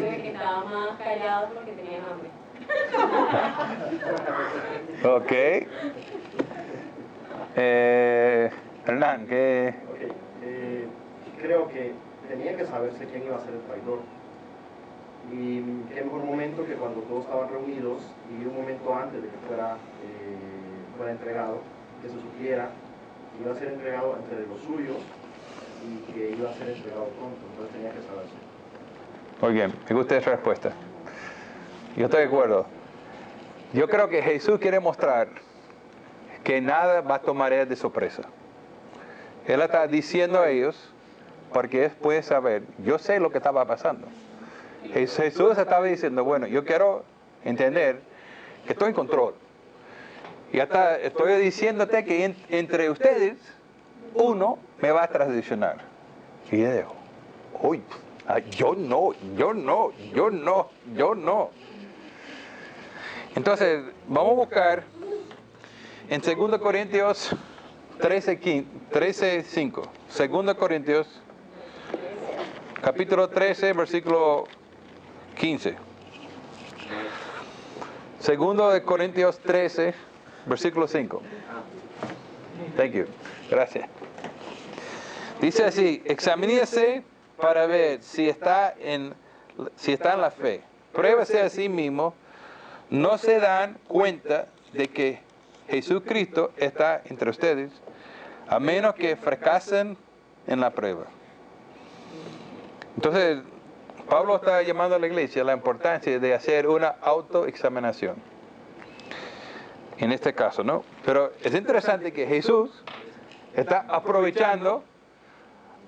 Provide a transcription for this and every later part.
que estaba más callado porque tenía hambre. Ok. Hernán, ¿qué? Okay. Creo que tenía que saberse quién iba a ser el traidor. Y qué mejor momento que cuando todos estaban reunidos y un momento antes de que fuera entregado, que se supiera que iba a ser entregado entre los suyos y que iba a ser entregado pronto. Entonces tenía que saberse. Muy bien, me gusta esa respuesta. Yo estoy de acuerdo. Yo creo que Jesús quiere mostrar que nada va a tomar él de sorpresa. Él está diciendo a ellos, porque él puede saber, yo sé lo que estaba pasando. Jesús estaba diciendo, bueno, yo quiero entender que estoy en control. Y hasta estoy diciéndote que entre ustedes, uno me va a traicionar. Y yo digo, uy, yo no. Entonces, vamos a buscar en 2 Corintios 13:5. 2 Corintios, capítulo 13, versículo 15. 2 Corintios 13, versículo 5. Thank you. Gracias. Dice así, examínese para ver si está en la fe. Pruébese a sí mismo. No se dan cuenta de que Jesucristo está entre ustedes, a menos que fracasen en la prueba. Entonces, Pablo está llamando a la iglesia a la importancia de hacer una autoexaminación. En este caso, ¿no? Pero es interesante que Jesús está aprovechando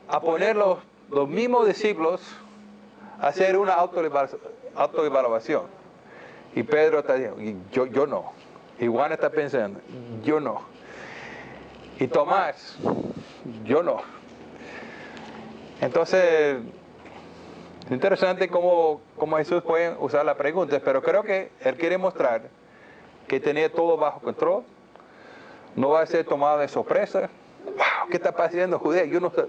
a poner los mismos discípulos a hacer una autoevaluación. Y Pedro está diciendo, yo no. Y Juan está pensando, yo no. Y Tomás, yo no. Entonces, es interesante cómo Jesús puede usar las preguntas, pero creo que él quiere mostrar que tenía todo bajo control. No va a ser tomado de sorpresa. Wow, ¿qué está pasando, Judea? Yo no sé.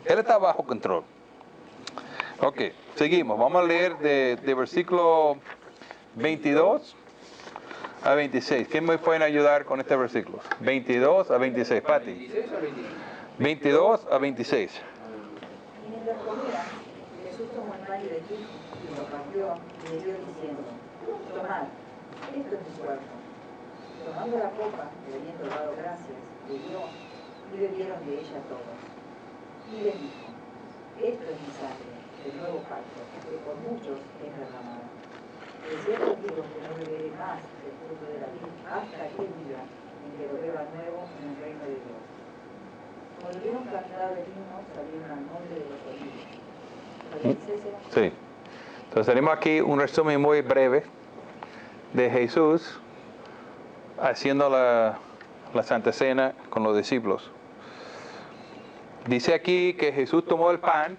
Él está bajo control. Ok, seguimos. Vamos a leer de versículo 22 a 26. ¿Quién me pueden ayudar con este versículo? 22 a 26. Pati. 22 a 26. Y mientras comían, Jesús tomó el pan y bendijo, y lo partió y le dio diciendo, tomad, esto es mi cuerpo. Tomando la copa, y habiendo dado gracias, le dio, y bebieron de ella todos. Y le dijo, esto es mi sangre, del nuevo pacto, que por muchos es derramada. De cierto digo que no beberé más del fruto de la vid hasta aquel día en que lo beba nuevo en el reino de Dios. Cuando vieron cantar el himno, salieron al monte de los olivos. Sí. Entonces tenemos aquí un resumen muy breve de Jesús haciendo la Santa Cena con los discípulos. Dice aquí que Jesús tomó el pan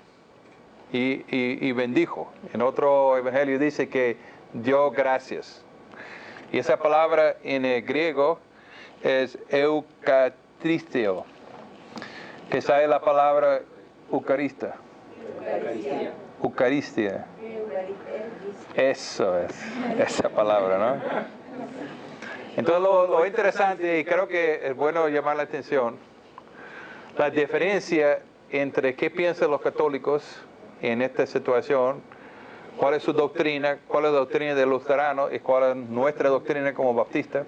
y bendijo. En otro evangelio dice que dio gracias. Y esa palabra en el griego es eucaristeo, que sale la palabra eucarista. Eucaristia. Eso es, esa palabra, ¿no? Entonces lo interesante, y creo que es bueno llamar la atención, la diferencia entre qué piensan los católicos en esta situación, cuál es su doctrina, cuál es la doctrina de los luteranos y cuál es nuestra doctrina como baptistas.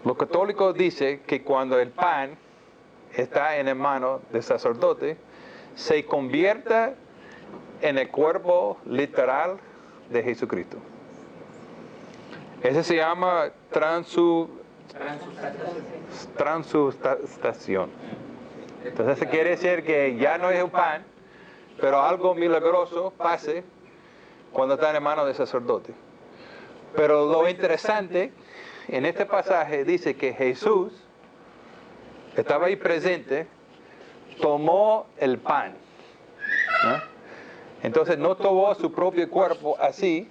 Los católicos dicen que cuando el pan está en la mano del sacerdote, se convierta en el cuerpo literal de Jesucristo. Ese se llama transustación. Entonces eso quiere decir que ya no es un pan, pero algo milagroso pase cuando está en manos del sacerdote. Pero lo interesante en este pasaje dice que Jesús estaba ahí presente, tomó el pan, ¿no? Entonces no tomó su propio cuerpo así,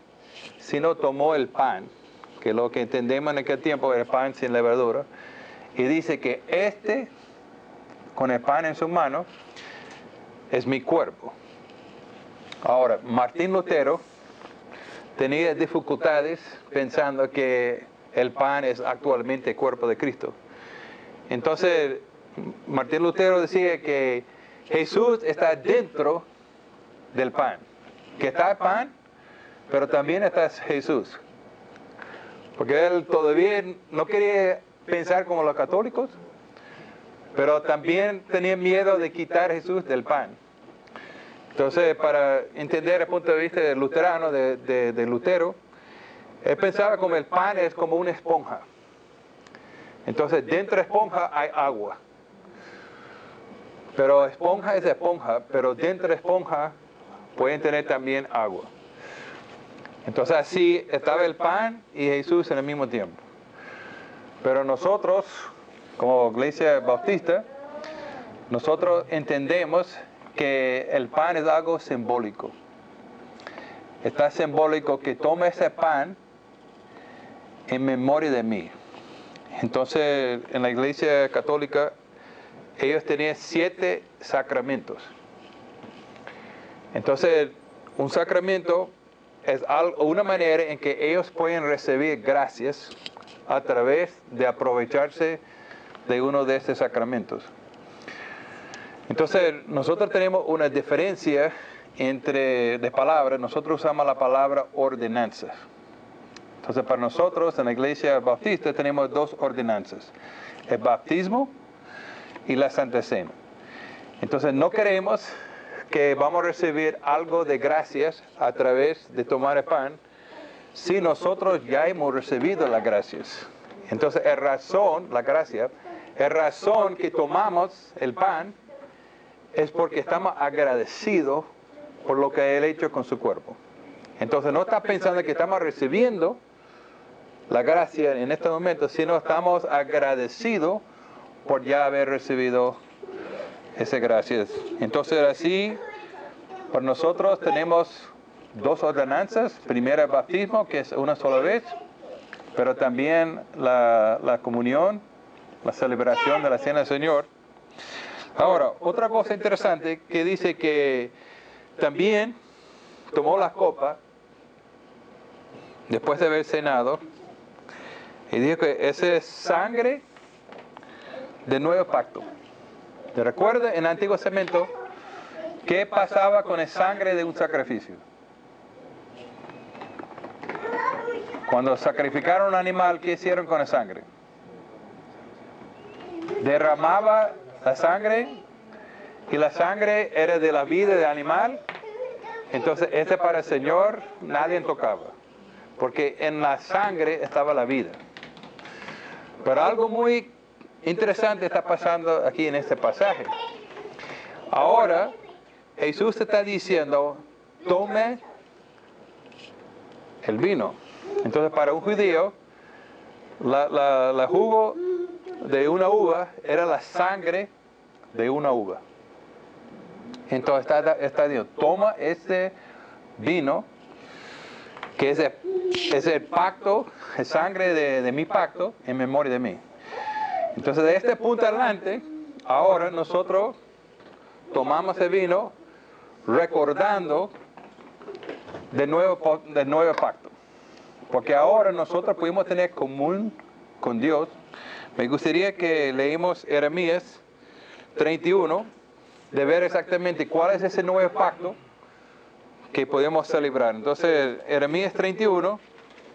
sino tomó el pan, que lo que entendemos en aquel tiempo era pan sin levadura, y dice que con el pan en su mano, es mi cuerpo. Ahora, Martín Lutero tenía dificultades pensando que el pan es actualmente el cuerpo de Cristo. Entonces, Martín Lutero decía que Jesús está dentro del pan. Que está el pan, pero también está Jesús. Porque él todavía no quería pensar como los católicos, pero también tenía miedo de quitar a Jesús del pan. Entonces, para entender el punto de vista del luterano, de Lutero, él pensaba como el pan es como una esponja. Entonces, dentro de la esponja hay agua. Pero esponja es esponja, pero dentro de la esponja pueden tener también agua. Entonces, así estaba el pan y Jesús en el mismo tiempo. Pero nosotros, como Iglesia Bautista, nosotros entendemos que el pan es algo simbólico. Está simbólico que tome ese pan en memoria de mí. Entonces, en la Iglesia Católica, ellos tenían 7 sacramentos. Entonces, un sacramento es una manera en que ellos pueden recibir gracias a través de aprovecharse de uno de estos sacramentos. Entonces, nosotros tenemos una diferencia de palabras. Nosotros usamos la palabra ordenanzas. Entonces, para nosotros en la Iglesia Bautista tenemos 2 ordenanzas: el bautismo y la Santa Cena. Entonces, no queremos que vamos a recibir algo de gracias a través de tomar el pan si nosotros ya hemos recibido las gracias. Entonces, la gracia, la razón que tomamos el pan es porque estamos agradecidos por lo que Él ha hecho con su cuerpo. Entonces, no está pensando que estamos recibiendo la gracia en este momento, sino estamos agradecidos por ya haber recibido esa gracia. Entonces, así, por nosotros tenemos 2 ordenanzas. Primero el bautismo, que es una sola vez, pero también la comunión, la celebración de la Cena del Señor. Ahora, otra cosa interesante que dice que también tomó la copa después de haber cenado y dijo que esa es sangre del nuevo pacto. ¿Te recuerdas en el Antiguo Testamento qué pasaba con la sangre de un sacrificio? Cuando sacrificaron un animal, ¿qué hicieron con la sangre? Derramaba la sangre, y la sangre era de la vida del animal. Entonces, para el Señor nadie tocaba, porque en la sangre estaba la vida. Pero algo muy interesante está pasando aquí en este pasaje. Ahora, Jesús está diciendo, tome el vino. Entonces, para un judío, la jugo de una uva era la sangre de una uva. Entonces está diciendo, toma este vino, que es el pacto, es sangre de mi pacto, en memoria de mí. Entonces, de este punto adelante, ahora nosotros tomamos el vino recordando del nuevo pacto. Porque ahora nosotros pudimos tener común con Dios. Me gustaría que leímos Jeremías 31, de ver exactamente cuál es ese nuevo pacto que podemos celebrar. Entonces, Jeremías 31,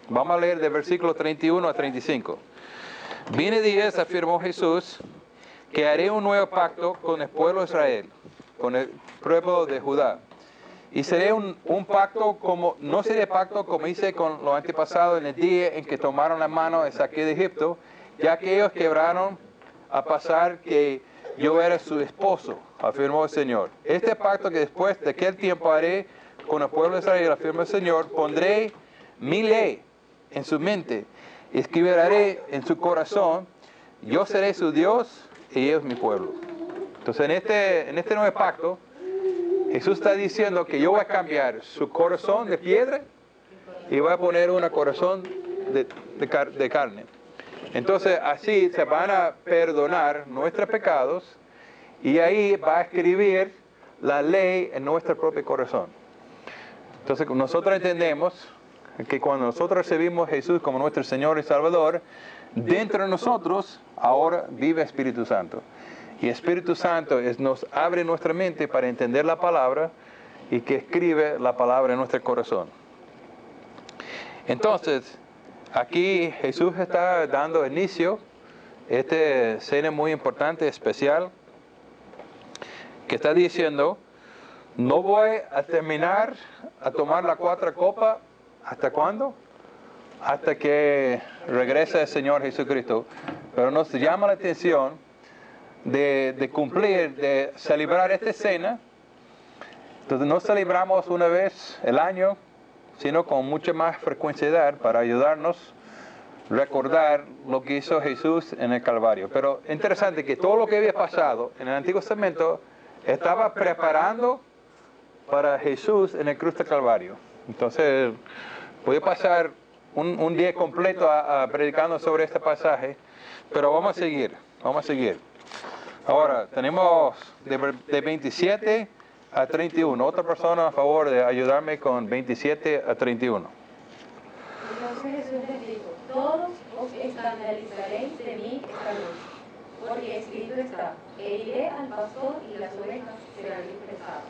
vamos a leer de versículo 31 a 35. Viene días, afirmó Jesús, que haré un nuevo pacto con el pueblo de Israel, con el pueblo de Judá. Y seré un pacto no seré pacto como hice con los antepasados en el día en que tomaron la mano y saqué de Egipto, ya que ellos quebraron a pasar que yo era su esposo, afirmó el Señor. Este pacto que después de aquel tiempo haré con el pueblo de Israel, afirmó el Señor, pondré mi ley en su mente, y escribiré en su corazón, yo seré su Dios y ellos mi pueblo. Entonces en este nuevo pacto, Jesús está diciendo que yo voy a cambiar su corazón de piedra y voy a poner un corazón de carne. Entonces así se van a perdonar nuestros pecados y ahí va a escribir la ley en nuestro propio corazón. Entonces nosotros entendemos que cuando nosotros recibimos a Jesús como nuestro Señor y Salvador, dentro de nosotros ahora vive Espíritu Santo. Y Espíritu Santo nos abre nuestra mente para entender la palabra y que escribe la palabra en nuestro corazón. Entonces, aquí Jesús está dando inicio a esta escena muy importante, especial, que está diciendo: no voy a terminar a tomar la cuarta copa. ¿Hasta cuándo? Hasta que regrese el Señor Jesucristo. Pero nos llama la atención de cumplir, de celebrar esta cena. Entonces no celebramos una vez al año, sino con mucha más frecuencia para ayudarnos a recordar lo que hizo Jesús en el Calvario. Pero interesante que todo lo que había pasado en el Antiguo Testamento estaba preparando para Jesús en el cruz del Calvario. Entonces, voy a pasar un día completo predicando sobre este pasaje, pero vamos a seguir. Ahora, tenemos de 27 a 31. Otra persona a favor de ayudarme con 27 a 31. Entonces Jesús les dijo: todos os escandalizaréis de mí esta noche, porque escrito está: heriré al pastor y las ovejas serán dispersadas.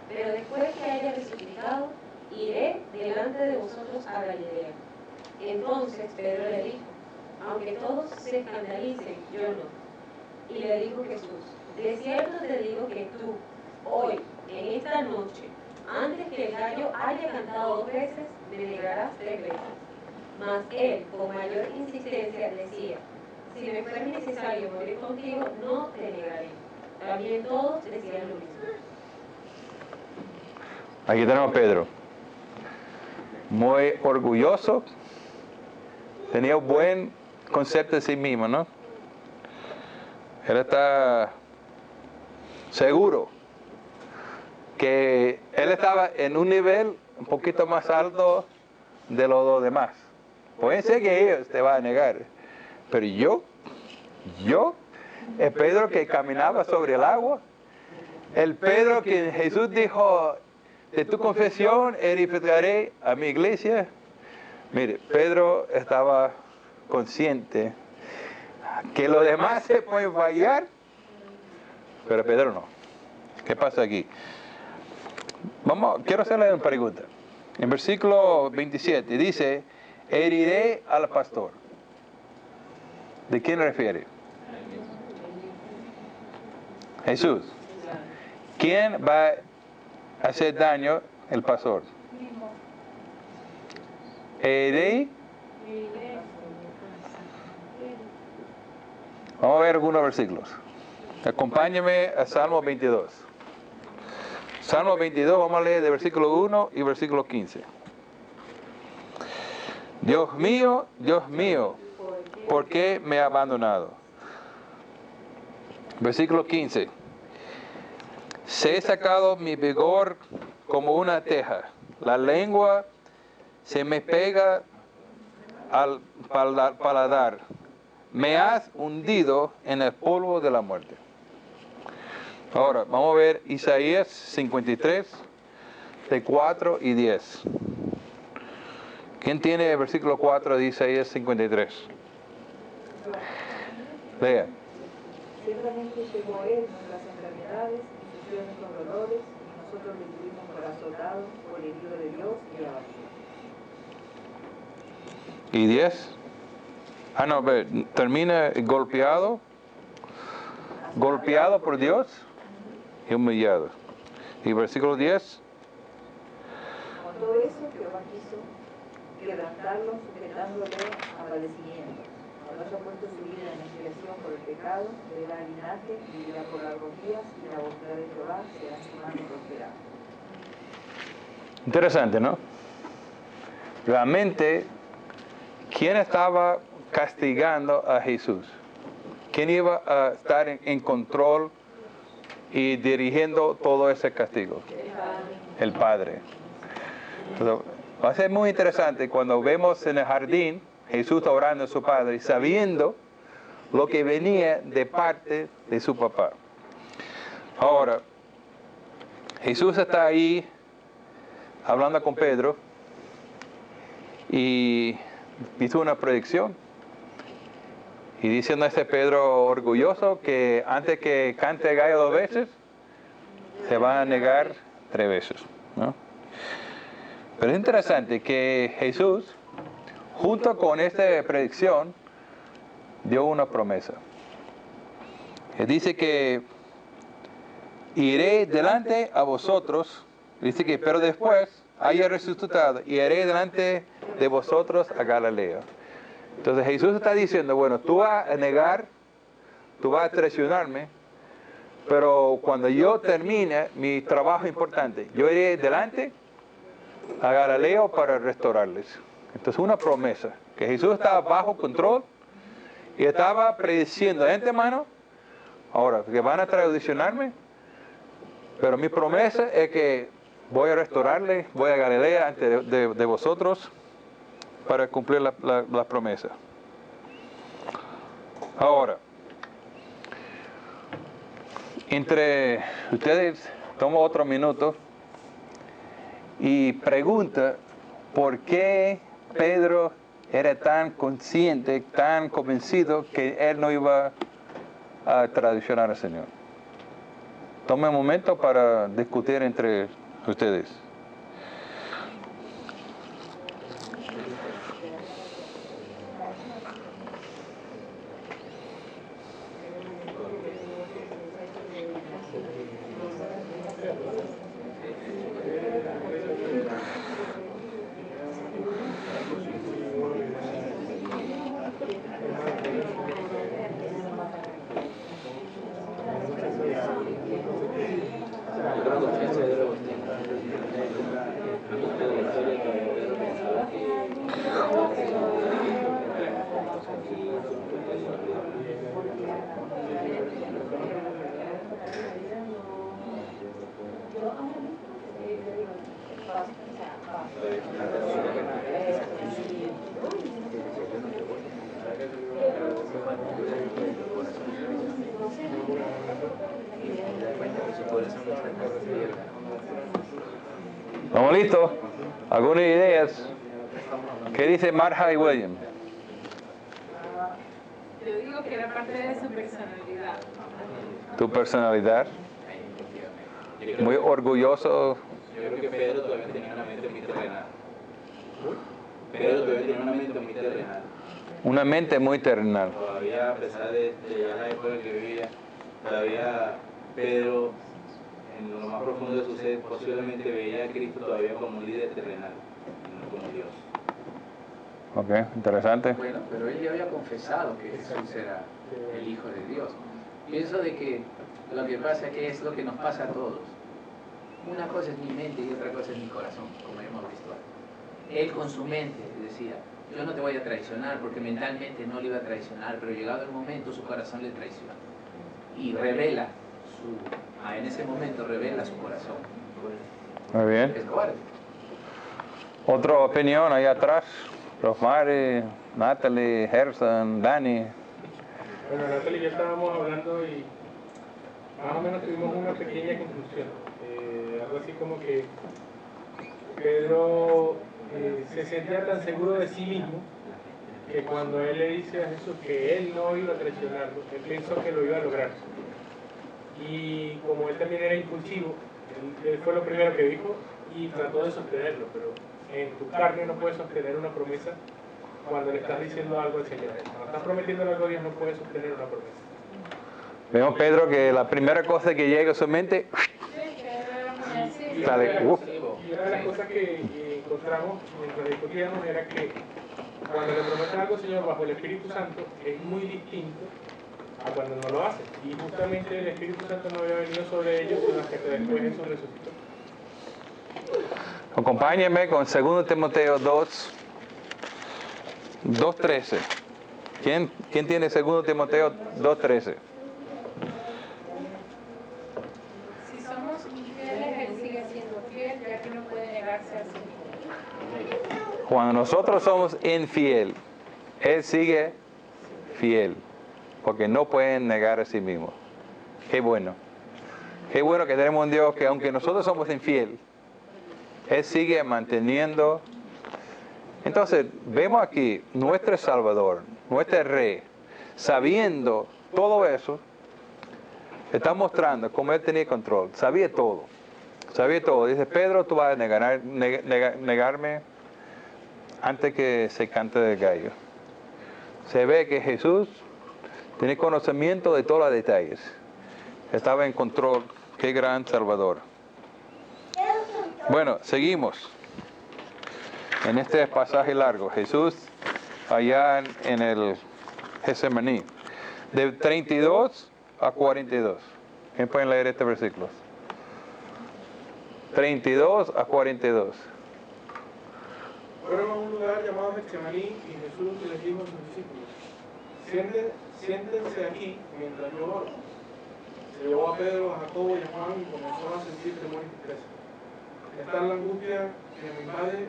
Pero después que haya resucitado, iré delante de vosotros a Galilea. Entonces Pedro le dijo: aunque todos se escandalicen, yo no. Y le dijo Jesús: de cierto te digo que tú, hoy, en esta noche, antes que el gallo haya cantado 2 veces, me negarás 3 veces. Mas él, con mayor insistencia, decía: si me fuera necesario morir contigo, no te negaré. También todos decían lo mismo. Aquí tenemos a Pedro, muy orgulloso, tenía un buen concepto de sí mismo, ¿no? Él está seguro que él estaba en un nivel un poquito más alto de los demás. Puede ser que ellos te van a negar, pero yo, el Pedro que caminaba sobre el agua, el Pedro que Jesús dijo: de tu confesión edificaré a mi iglesia. Mire, Pedro estaba consciente que los demás se pueden fallar, pero Pedro no. ¿Qué pasa aquí? Quiero hacerle una pregunta. En versículo 27 dice: heriré al pastor. ¿De quién refiere? Jesús. ¿Quién va a hacer daño al pastor? Heriré. Vamos a ver algunos versículos. Acompáñame a Salmo 22. Salmo 22, vamos a leer de versículo 1 y versículo 15. Dios mío, ¿por qué me ha abandonado? Versículo 15. Se ha sacado mi vigor como una teja. La lengua se me pega al paladar. Me has hundido en el polvo de la muerte. Ahora, vamos a ver Isaías 53, de 4 y 10. ¿Quién tiene el versículo 4 de Isaías 53? Lea. Ciertamente llevó él nuestras enfermedades y sufrió nuestros dolores, y nosotros le tuvimos por azotado, por herido de Dios y abatido. ¿Y 10? Termina golpeado por Dios y humillado. Y versículo 10. Con todo eso, Jehová quiso quebrantarlo, sujetándole a padecimiento. Cuando haya puesto su vida en expiación por el pecado, verá linaje, vivirá por largos días, y la voluntad de Jehová será en su mano prosperada. Interesante, ¿no? Realmente, ¿quién estaba castigando a Jesús? ¿Quién iba a estar en control y dirigiendo todo ese castigo? El Padre. Entonces, va a ser muy interesante cuando vemos en el jardín Jesús orando a su Padre y sabiendo lo que venía de parte de su papá. Ahora, Jesús está ahí hablando con Pedro y hizo una predicción. Y diciendo a Pedro orgulloso que antes que cante el gallo 2 veces, se va a negar 3 veces, ¿no? Pero es interesante que Jesús, junto con esta predicción, dio una promesa. Él dice que iré delante a vosotros, dice que, pero después haya resucitado, y iré delante de vosotros a Galilea. Entonces Jesús está diciendo, bueno, tú vas a negar, tú vas a traicionarme, pero cuando yo termine mi trabajo importante, yo iré delante a Galilea para restaurarles. Entonces una promesa, que Jesús estaba bajo control y estaba prediciendo de antemano, ahora, que van a traicionarme, pero mi promesa es que voy a restaurarles, voy a Galilea ante de vosotros para cumplir la promesa. Ahora, entre ustedes, tomo otro minuto y pregunta por qué Pedro era tan consciente, tan convencido que él no iba a traicionar al Señor. Tome un momento para discutir entre ustedes. ¿Estamos listos? ¿Algunas ideas? ¿Qué dice Marja y William? Yo digo que era parte de su personalidad. ¿Tu personalidad? Muy orgulloso. Yo creo que Pedro todavía tenía una mente muy terrenal. Pedro todavía tenía una mente muy terrenal. Una mente muy terrenal. Todavía, a pesar de ya la época que vivía, todavía Pedro, en lo más profundo de su ser, posiblemente veía a Cristo todavía como un líder terrenal, no como Dios. Ok, interesante. Bueno, pero él ya había confesado que Jesús era el Hijo de Dios. Pienso de que lo que pasa es que es lo que nos pasa a todos. Una cosa es mi mente y otra cosa es mi corazón, como hemos visto antes. Él con su mente decía, yo no te voy a traicionar porque mentalmente no le iba a traicionar, pero llegado el momento su corazón le traiciona. Y revela en ese momento revela su corazón. Muy bien. Es cobarde. Otra opinión allá atrás. Rosmary, Natalie, Gerson, Dani. Bueno, Natalie y yo estábamos hablando y más o menos tuvimos una pequeña conclusión. Algo así como que Pedro se sentía tan seguro de sí mismo que cuando él le dice a Jesús que él no iba a traicionarlo, él pensó que lo iba a lograr. Y como él también era impulsivo, él fue lo primero que dijo y trató de sostenerlo, pero en tu carne no puedes sostener una promesa cuando le estás diciendo algo al Señor. Cuando estás prometiendo algo a Dios no puedes sostener una promesa. Vemos, Pedro, que la primera cosa que llega a su mente sale. Y una de las cosas que encontramos mientras discutíamos era que cuando le prometen algo al Señor bajo el Espíritu Santo es muy distinto a cuando no lo hace. Y justamente el Espíritu Santo no había venido sobre ellos, sino que después Jesús resucitó. Acompáñenme con 2 Timoteo 2:13. ¿Quién tiene 2 Timoteo 2:13? Si somos infieles, Él sigue siendo fiel, ya que no puede negarse a sí mismo. Cuando nosotros somos infiel, Él sigue fiel, porque no pueden negar a sí mismo. Qué bueno. Qué bueno que tenemos un Dios que aunque nosotros somos infiel, Él sigue manteniendo. Entonces, vemos aquí nuestro Salvador, nuestro Rey, sabiendo todo eso, está mostrando cómo Él tenía control. Sabía todo. Sabía todo. Dice, Pedro, tú vas a negarme antes que se cante el gallo. Se ve que Jesús tiene conocimiento de todos los detalles. Estaba en control. Qué gran Salvador. Bueno, seguimos. En este pasaje largo, Jesús allá en el Getsemaní, de 32 a 42. ¿Quién pueden leer este versículo? 32 a 42. Fueron a un lugar llamado Getsemaní y Jesús les dijo a sus discípulos, siéntense aquí mientras yo oro. Se llevó a Pedro, a Jacobo y a Juan y comenzó a sentir temor y tristeza. Esta es la angustia que me invade,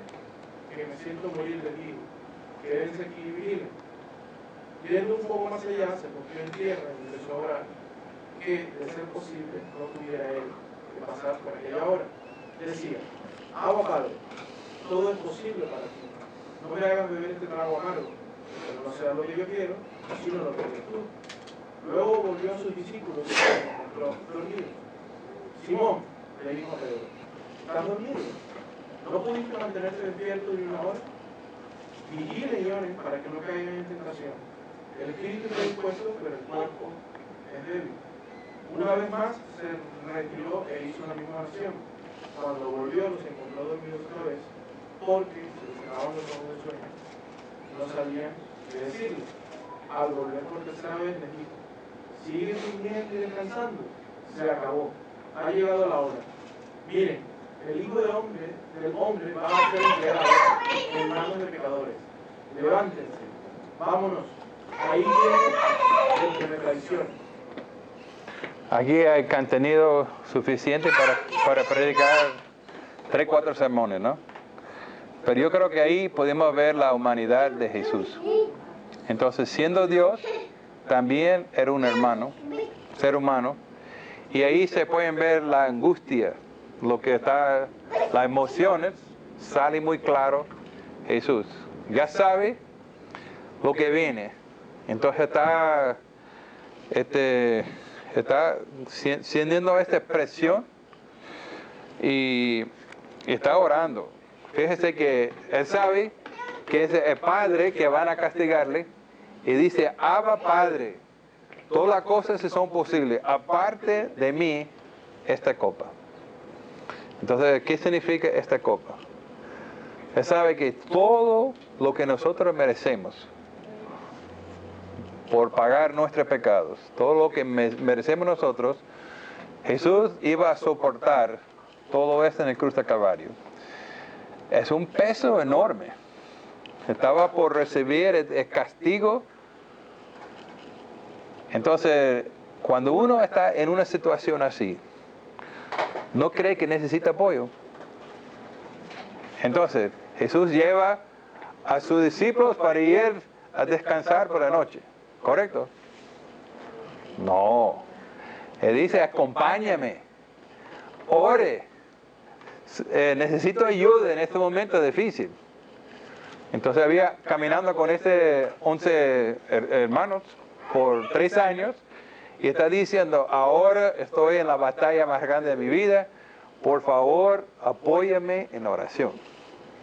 que me siento morir de ti. Quédense aquí y vigilen. Viendo un poco más allá, se postró en tierra y empezó a orar, que, de ser posible, no tuviera él que pasar por aquella hora. Decía, Abba Padre, todo es posible para ti. No me hagas beber este trago amargo, pero no sea lo que yo quiero, sino lo que quieres tú. Luego volvió a sus discípulos y se encontró dormido. Simón, le dijo a Pedro, ¿estás dormido? ¿No pudiste mantenerte despierto ni una hora? Vigilen y oren para que no caigan en tentación. El espíritu está dispuesto, pero el cuerpo es débil. Una vez más se retiró e hizo la misma oración. Cuando volvió los encontró dormidos otra vez, porque se les cerraban los ojos del sueño. No sabían qué decirle. Al volver por tercera vez les dijo, ¿siguen durmiendo y descansando? Se acabó. Ha llegado la hora. Miren, el Hijo del Hombre va a ser entregado en manos de pecadores. Levántense, vámonos. Ahí viene el que me traiciona. Aquí hay contenido suficiente para predicar 3 o 4 sermones, ¿no? Pero yo creo que ahí podemos ver la humanidad de Jesús. Entonces, siendo Dios, también era un hermano, ser humano, y ahí se pueden ver la angustia, lo que está, las emociones, sale muy claro Jesús. Ya sabe lo que viene. Entonces está sintiendo esta expresión y está orando. Fíjese que él sabe que es el Padre que van a castigarle y dice, Abba Padre, todas las cosas son posibles, aparte de mí esta copa. Entonces, ¿qué significa esta copa? Él sabe que todo lo que nosotros merecemos por pagar nuestros pecados, todo lo que merecemos nosotros, Jesús iba a soportar todo esto en el cruz del Calvario. Es un peso enorme. Estaba por recibir el castigo. Entonces, cuando uno está en una situación así, no cree que necesita apoyo. Entonces, Jesús lleva a sus discípulos para ir a descansar por la noche. ¿Correcto? No. Él dice, acompáñame, ore. Necesito ayuda en este momento difícil. Entonces había caminando con 11 hermanos por 3 años y está diciendo, ahora estoy en la batalla más grande de mi vida, por favor apóyame en la oración.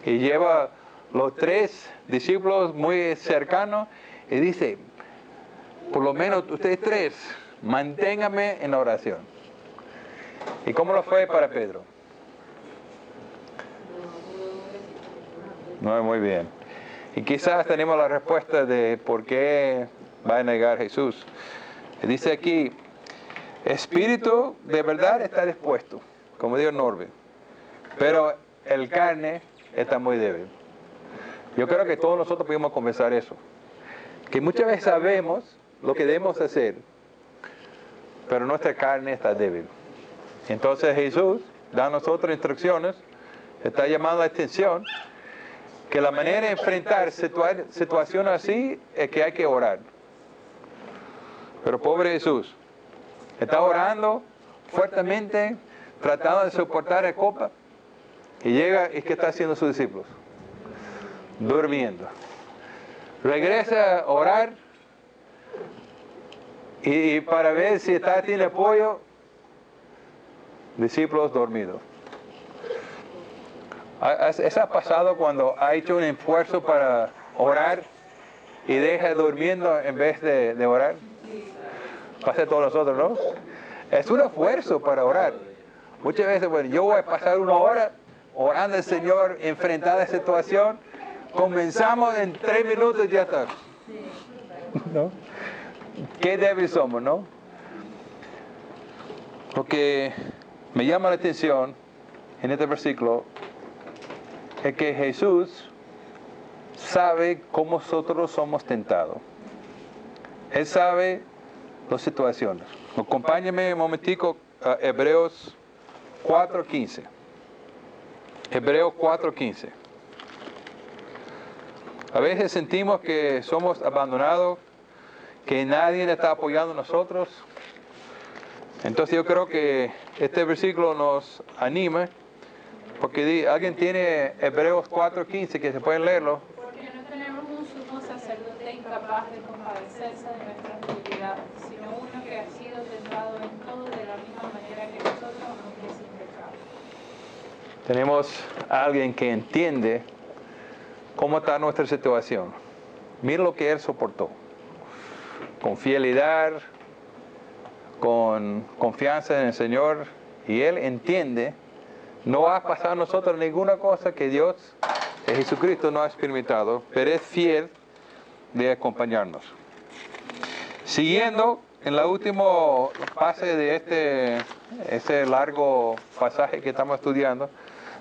Y lleva los 3 discípulos muy cercanos y dice, por lo menos ustedes 3, manténganme en la oración. ¿Y cómo lo fue para Pedro? No, muy bien. Y quizás tenemos la respuesta de por qué va a negar Jesús. Dice aquí, espíritu de verdad está dispuesto, como dijo Norbert, pero el carne está muy débil. Yo creo que todos nosotros podemos confesar eso, que muchas veces sabemos lo que debemos hacer, pero nuestra carne está débil. Entonces Jesús da a nosotros instrucciones, está llamando la atención, que la manera de enfrentar situaciones así es que hay que orar. Pero pobre Jesús, está orando fuertemente, tratando de soportar la copa. Y llega, ¿y qué está haciendo sus discípulos? Durmiendo. Regresa a orar y para ver si tiene apoyo, discípulos dormidos. ¿Eso ha pasado cuando ha hecho un esfuerzo para orar y deja durmiendo en vez de orar? Pasa a todos nosotros, ¿no? Es un esfuerzo para orar. Muchas veces, bueno, yo voy a pasar una hora orando al Señor, enfrentada a la situación. Comenzamos en 3 minutos y ya está. ¿No? Qué débiles somos, ¿no? Lo que me llama la atención en este versículo es que Jesús sabe cómo nosotros somos tentados. Él sabe las situaciones. Acompáñame un momentico a Hebreos 4:15. Hebreos 4:15. A veces sentimos que somos abandonados, que nadie está apoyando a nosotros. Entonces yo creo que este versículo nos anima, porque alguien tiene Hebreos 4:15 que se pueden leerlo. Porque no tenemos un sumo sacerdote incapaz de compadecerse de nuestras debilidades, sino uno que ha sido tentado en todo de la misma manera que nosotros, aunque sin pecado. Tenemos a alguien que entiende cómo está nuestra situación. Mira lo que Él soportó. Con fidelidad, con confianza en el Señor. Y Él entiende, no ha pasado a nosotros ninguna cosa que Dios, Jesucristo, no ha experimentado, pero es fiel de acompañarnos. Siguiendo en la última fase de este largo pasaje que estamos estudiando,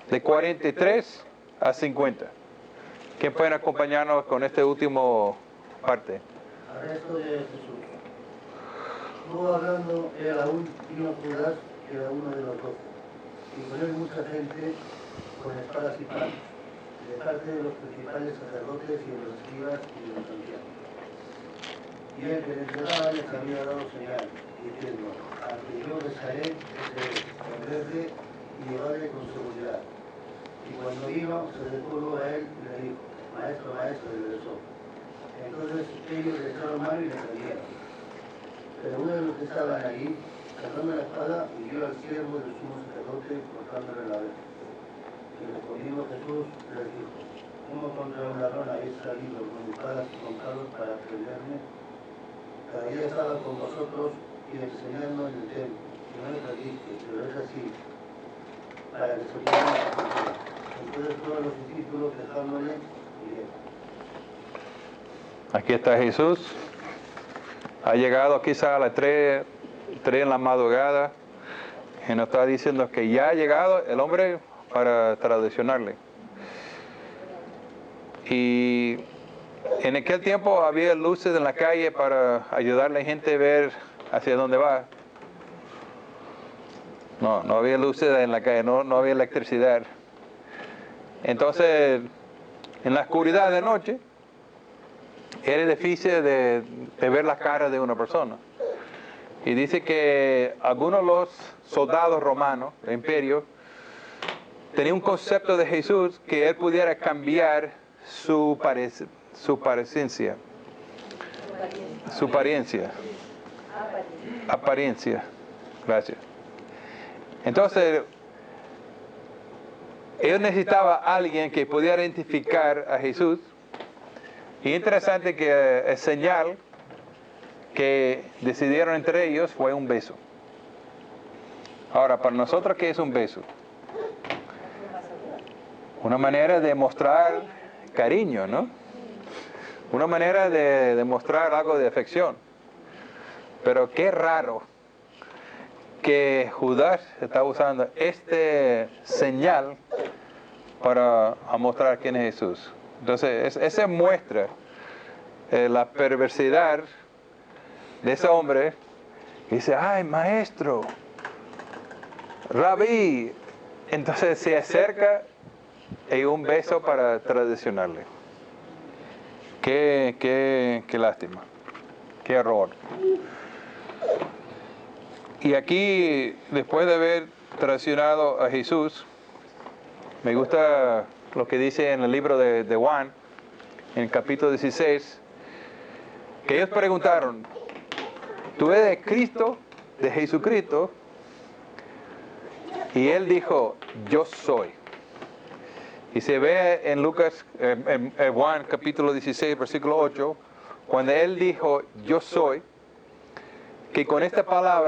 de 43 a 50. ¿Quién pueden acompañarnos con esta última parte? Arresto de Jesús. Estuvo hablando, él aún vino Judas, que era uno de los 12, y con él mucha gente con espadas y palos, de parte de los principales sacerdotes y de los escribas y de los ancianos. Y el que les llegaba les había dado señal, diciendo, al que yo besaré, ese es, prendedle y llevarle con seguridad. Y cuando vino, se detuvo a él y le dijo, maestro, maestro, y le besó. Entonces ellos le echaron mano y le prendieron. Pero uno de los que estaban allí, sacando la espada, hirió al siervo del sumo sacerdote, cortándole la oreja. Y respondiendo Jesús, les dijo, ¿cómo contra un ladrón habéis salido con espadas y con palos para prenderme? Cada día estaba con vosotros y enseñando en el templo, y no me perdiste, pero es así, para que se puedan acoger. Entonces todos los discípulos dejándole, murieron. Aquí está Jesús. Ha llegado quizá a las 3 en la madrugada y nos está diciendo que ya ha llegado el hombre para traicionarle. Y en aquel tiempo había luces en la calle para ayudar a la gente a ver hacia dónde va. No había luces en la calle, no había electricidad. Entonces, en la oscuridad de noche, era difícil de ver la cara de una persona. Y dice que algunos de los soldados romanos del imperio tenían un concepto de Jesús que él pudiera cambiar su apariencia. Gracias. Entonces, él necesitaba a alguien que pudiera identificar a Jesús. Y interesante que el señal que decidieron entre ellos fue un beso. Ahora, para nosotros, ¿qué es un beso? Una manera de mostrar cariño, ¿no? Una manera de demostrar algo de afección. Pero qué raro que Judas está usando este señal para mostrar quién es Jesús. Entonces, esa muestra la perversidad de ese hombre. Dice, ay, maestro, rabí. Entonces se acerca y un beso para traicionarle. Qué lástima, qué error. Y aquí, después de haber traicionado a Jesús, Me gusta lo que dice en el libro de Juan, en el capítulo 16, que ellos preguntaron, ¿tú eres de Cristo, de Jesucristo? Y él dijo, yo soy. Y se ve en Lucas, en Juan capítulo 16, versículo 8, cuando él dijo, yo soy, que con esta palabra